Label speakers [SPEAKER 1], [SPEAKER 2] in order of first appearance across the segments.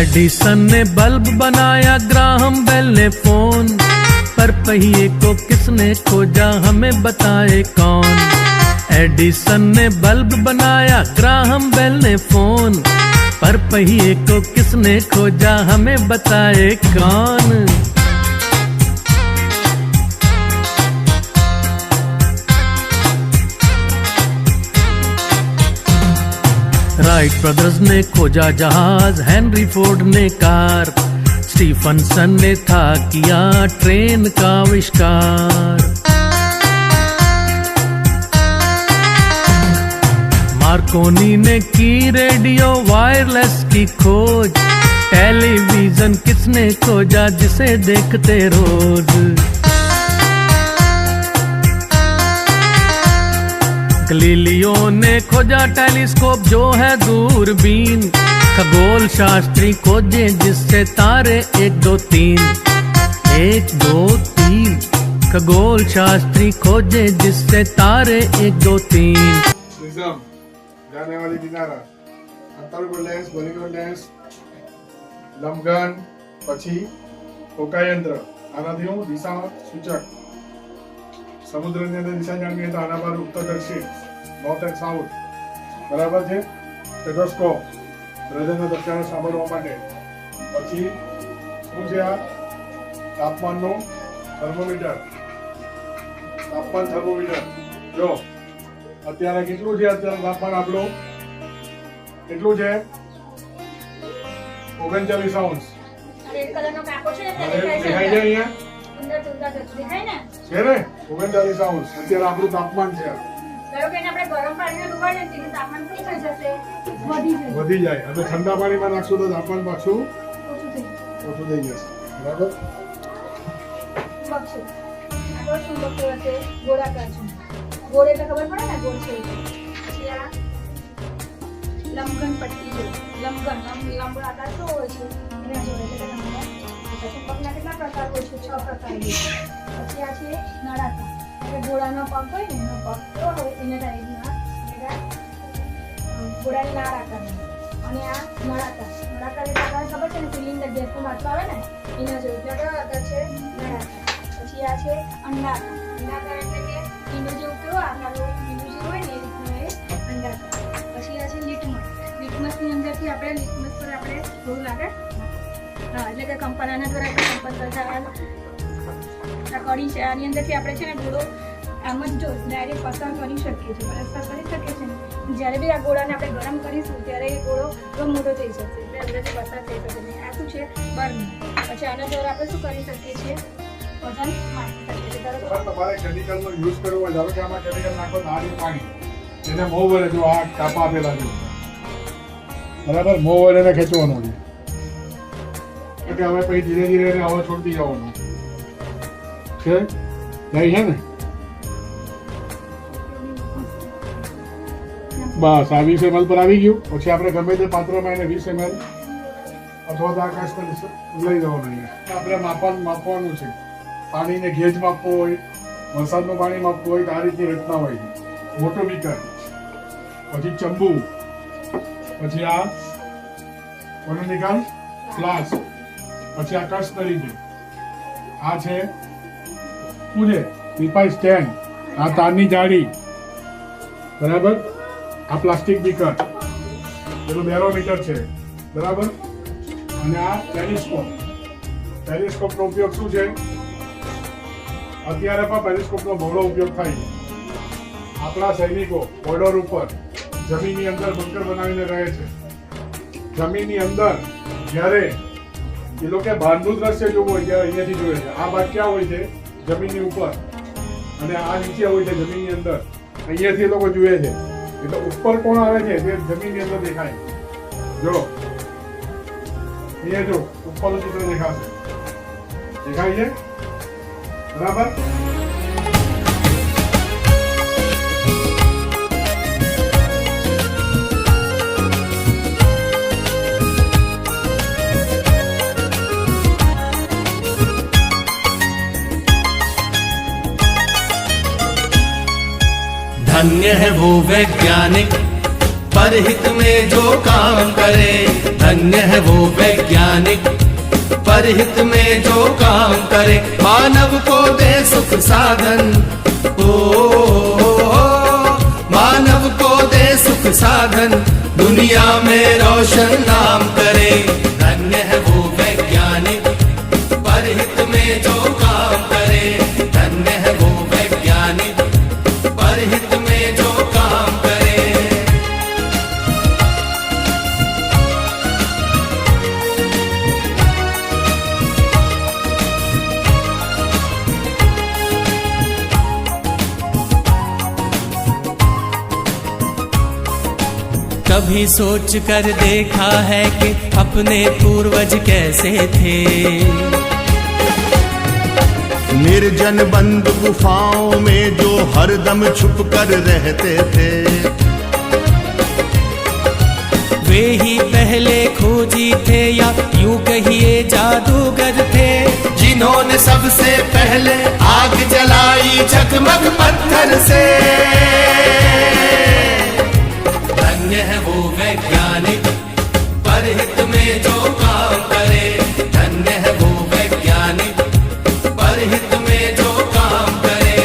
[SPEAKER 1] Edison ने bulb बनाया, Graham bell ने फोन, पर पहिए को किसने खोजा हमें बताए कौन। एडिसन ने बल्ब बनाया, ग्राहम बेल ने फोन, पर पहिए को किसने खोजा हमें बताए कौन। राइट ब्रदर्स ने खोजा जहाज, हेनरी फोर्ड ने कार, स्टीफनसन ने था किया ट्रेन का आविष्कार। मार्कोनी ने की रेडियो वायरलेस की खोज, टेलीविजन किसने खोजा जिसे देखते रोज। गलीलियो ने खोजा टेलीस्कोप जो है दूरबीन, खगोल शास्त्री खोजे जिससे तारे 1 2 3, 1 2 3, खगोल शास्त्री खोजे जिससे तारे 1 2 3।
[SPEAKER 2] जाने वाली किनारा, अंतर्गोल लेंस, बहिर्गोल लेंस, लंबघन, પછી ફોકાયંત્ર, આનાથી હું દિશા સૂચક। સમુદ્રની અંદર દિશા જાણવી તો આના પર ઉત્તર દક્ષિણ, નોર્થ એન્ડ સાઉથ, બરાબર છે। સ્ટેથોસ્કોપ, હૃદયના ધબકારા સાંભળવા માટે। પછી શું છે આ તાપમાનનો થર્મોમીટર, તાપમાન થર્મોમીટર। જો અત્યારે કેટલું છે, અત્યારે તાપમાન આપણું કેટલું છે 39 અંશ।
[SPEAKER 3] રેડ કલરનો કાપો છે ને
[SPEAKER 2] દેખાય છે અહીંયા
[SPEAKER 3] અંદર ચૂંદા દેખાય ને
[SPEAKER 2] છે ને 39 અંશ અત્યારે આપણું તાપમાન છે।
[SPEAKER 3] ધારો કે આપણે ગરમ પાણીમાં ડુબાડીએ તો તેનું તાપમાન શું થઈ જશે?
[SPEAKER 2] વધી જાય। હવે ઠંડા પાણીમાં નાખશું તો તાપમાન પાછું ઓછું થઈ જશે, બરાબર।
[SPEAKER 3] બક્ષે આગળ શું લખ્યું હશે? ગોળાકાર છે, ગોળ એટલે ખબર પડે ને ગોળ છે। પછી આ લંબઘન પટ્ટી છે, લંબઘન લંબ આકાર શું હોય છે એના જોડે એટલે લંબઘન। પછી પગના કેટલા પ્રકાર હોય છે? 6 પ્રકાર હોય છે। પછી આ છે નળાકાર, એટલે ઘોડાનો પગ હોય ને એનો પગ કેવો હોય એના ટાઈપના, એટલે ઘોડાની નાળ આકાર। અને આ નળાકાર, નળાકાર એટલે આપણને ખબર છે ને સિલિન્ડર ગેસનું માટલું આવે ને એના જેવું, એટલે કયો આકાર છે? નળાકાર। પછી આ છે અંડાકાર, અંડાકાર એટલે કે ઈંડું જેવું કેવું આકારનું ઈંડું જેવું હોય ને એ રીતનું એ અંડાકાર। પછી આ છે લિટમસ, લિટમસની અંદરથી આપણે લિટમસ પર આપણે થોડું લાગે, હા એટલે કે કંપનના દ્વારા કંપન કરતા આ કડી છે, આની અંદરથી આપણે છે ને ગોળો આમ જ જો ડાયરેક્ટ પસાર કરી શકીએ છીએ, પસાર કરી શકીએ છીએ ને। જ્યારે બી આ ગોળાને આપણે ગરમ કરીશું ત્યારે એ ગોળો બહુ મોટો થઈ જશે, એટલે અંદરથી પસાર થઈ શકે નહીં। આ શું છે? બર્ન। પછી આના દ્વારા આપણે શું કરી શકીએ છીએ? વજન માપી શકીએ છીએ।
[SPEAKER 2] તમારે કેમિકલનો યુઝ કરવો હોય, ધારો કે આમાં કેમિકલ નાખો નાળિયેર પાણી, એને મોં વડે જો આ કાપા આપેલા છે, બરાબર, મોં વડે એને ખેંચવાનું છે, એટલે હવે પછી ધીરે ધીરે એને હવા છોડતી જવાનું છે, જાય છે ને। બસ આ 20 ml પર આવી ગયું। પછી આપણે ગમે તે પાત્રમાં એને 20 ml અથવા તો આકાશ પર લઈ જવાનું છે। આપણે માપવાનું છે, પાણીને ગેજ માપવો હોય, વરસાદનું પાણી માપવું હોય તો આ રીતની રચના હોય છે। મોટું બીકર, પછી ચંબુ, પછી આ કોનો નિકાલ ફ્લાસ્ક, પછી આ કસ્ટરી છે, આ છે શું છે? પીપાઈ સ્ટેન્ડ, આ તારની જાળી, બરાબર, આ પ્લાસ્ટિક બીકર, પેલું બેરોમીટર છે, બરાબર। અને આ ટેલિસ્કોપ, ટેલિસ્કોપનો ઉપયોગ શું છે? અત્યારે પણ ટેલિસ્કોપનો બહોળો ઉપયોગ થાય છે। આપણા સૈનિકો બોર્ડર ઉપર જમીનની અંદર બંકર બનાવીને રહે છે, જમીનની અંદર જ્યારે એ લોકો બહારનું દ્રશ્ય જોવું હોય ત્યારે અહીંયાથી જોવે છે। આ ભાગ ક્યાં હોય છે? જમીનની ઉપર, અને આ નીચે હોય છે જમીનની અંદર, અહીંયાથી એ લોકો જુએ છે। એટલે ઉપર કોણ આવે છે તે જમીનની અંદર દેખાય। જો અહીંયા જો ઉપરનું ચિત્ર દેખાશે, દેખાય છે, બરાબર।
[SPEAKER 1] धन्य है वो वैज्ञानिक
[SPEAKER 4] परहित में जो काम करे, धन्य है वो वैज्ञानिक। परहित में जो काम करे, मानव को दे सुख साधन। मानव को दे सुख साधन, दुनिया में रोशन नाम करे। धन्य है वो वैज्ञानिक, परहित में जो काम करे। धन्य है वो वैज्ञानिक, परहित में जो काम करे। कभी सोच कर देखा है कि अपने पूर्वज कैसे थे।
[SPEAKER 5] निर्जन बंद गुफाओं में जो हरदम छुप कर रहते थे।
[SPEAKER 4] वे ही पहले खोजी थे या यूं कहिए जादूगर थे, जिन्होंने सबसे पहले आग जलाई जगमग पत्थर से। धन्य है वो वैज्ञानिक, परहित में जो काम करे। धन्य है वो वैज्ञानिक, परहित में जो काम करे।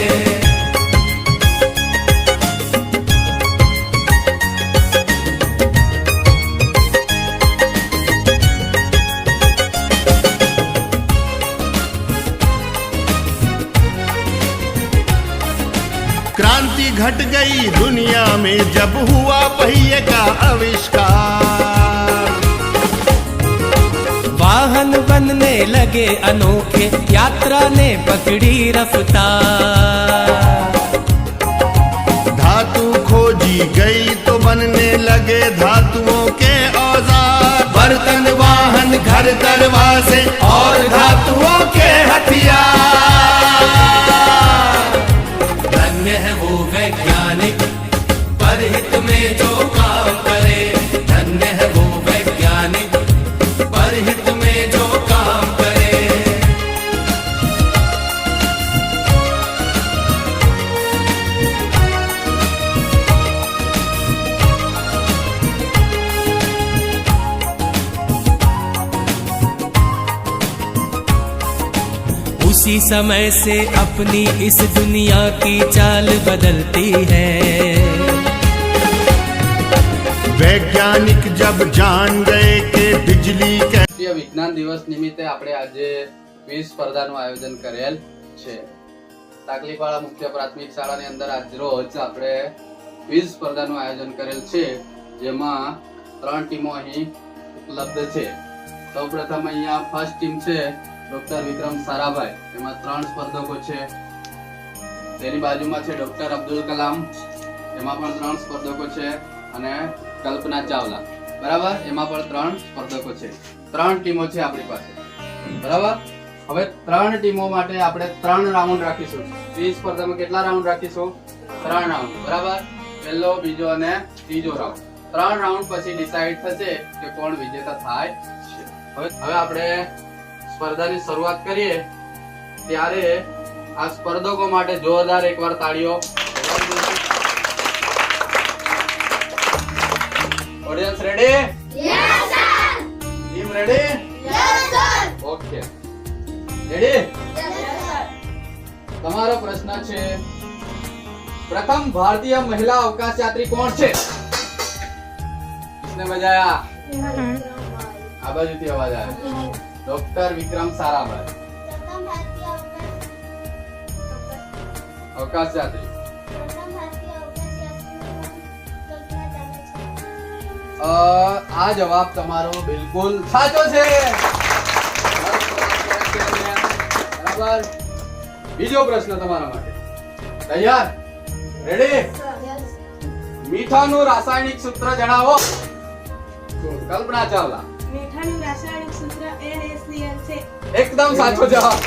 [SPEAKER 5] क्रांति घट गई दुनिया में जब हुआ पहिए का आविष्कार।
[SPEAKER 4] वाहन बनने लगे अनोखे, यात्रा ने पकड़ी रफ्तार।
[SPEAKER 5] धातु खोजी गई तो बनने लगे धातुओं के औजार।
[SPEAKER 4] बर्तन वाहन घर दरवाजे और धातुओं के हथियार। धन्य है वो वैज्ञानिक, परहित में जो काम करे। धन्य है वो वैज्ञानिक, परहित में जो काम करे। उसी समय से अपनी इस दुनिया की चाल बदलती है।
[SPEAKER 5] वैज्ञानिक जब जान गए कि बिजली
[SPEAKER 6] રાષ્ટ્રીય વિજ્ઞાન દિવસ નિમિત્તે આપણે આજે ક્વિઝ સ્પર્ધાનું આયોજન કરેલ છે. તાકલીફવાળા મુખ્ય પ્રાથમિક શાળાની અંદર આજ રોજ આપણે ક્વિઝ સ્પર્ધાનું આયોજન કરેલ છે, જેમાં 3 ટીમો અહીં ઉપલબ્ધ છે. સૌપ્રથમ અહીંયા ફર્સ્ટ ટીમ છે ડોક્ટર વિક્રમ સારાભાઈ, એમાં 3 સ્પર્ધકો છે. તેની બાજુમાં છે ડોક્ટર અબ્દુલ કલામ, એમાં પણ 3 સ્પર્ધકો છે. અને કલ્પના ચાવલા, બરાબર, એમાં પણ 3 સ્પર્ધકો છે. 3 ટીમો છે આપણી પાસે, બરાબર. હવે 3 ટીમો માટે આપણે 3 રાઉન્ડ રાખીશું. ક્વિઝ સ્પર્ધામાં કેટલા રાઉન્ડ રાખીશું? 3 રાઉન્ડ, બરાબર. પહેલો, બીજો અને ત્રીજો રાઉન્ડ. 3 રાઉન્ડ પછી ડિસાઈડ થશે કે કોણ વિજેતા થાય છે. હવે આપણે સ્પર્ધાની શરૂઆત કરીએ ત્યારે આ સ્પર્ધકો માટે જોરદાર એકવાર તાળીઓ. Audience ready? Yes sir. Team ready? Yes sir. Okay, ready? Yes sir. તમારો પ્રશ્ન છે, પ્રથમ ભારતીય મહિલા અવકાશ યાત્રી કોણ છે? કિસને બજાયા? આ બાજુથી અવાજ આવે. ડોક્ટર વિક્રમ સારાભાઈ, અવકાશ યાત્રી. આ જવાબ તમારો બિલકુલ સાચો છે, બરાબર. બીજો પ્રશ્ન તમારા માટે, તૈયાર? રેડી? મીઠાનું રાસાયણિક સૂત્ર જણાવો. કલ્પના ચાવલા.
[SPEAKER 7] મીઠાનું રાસાયણિક સૂત્ર NaCl છે.
[SPEAKER 6] એકદમ સાચો જવાબ.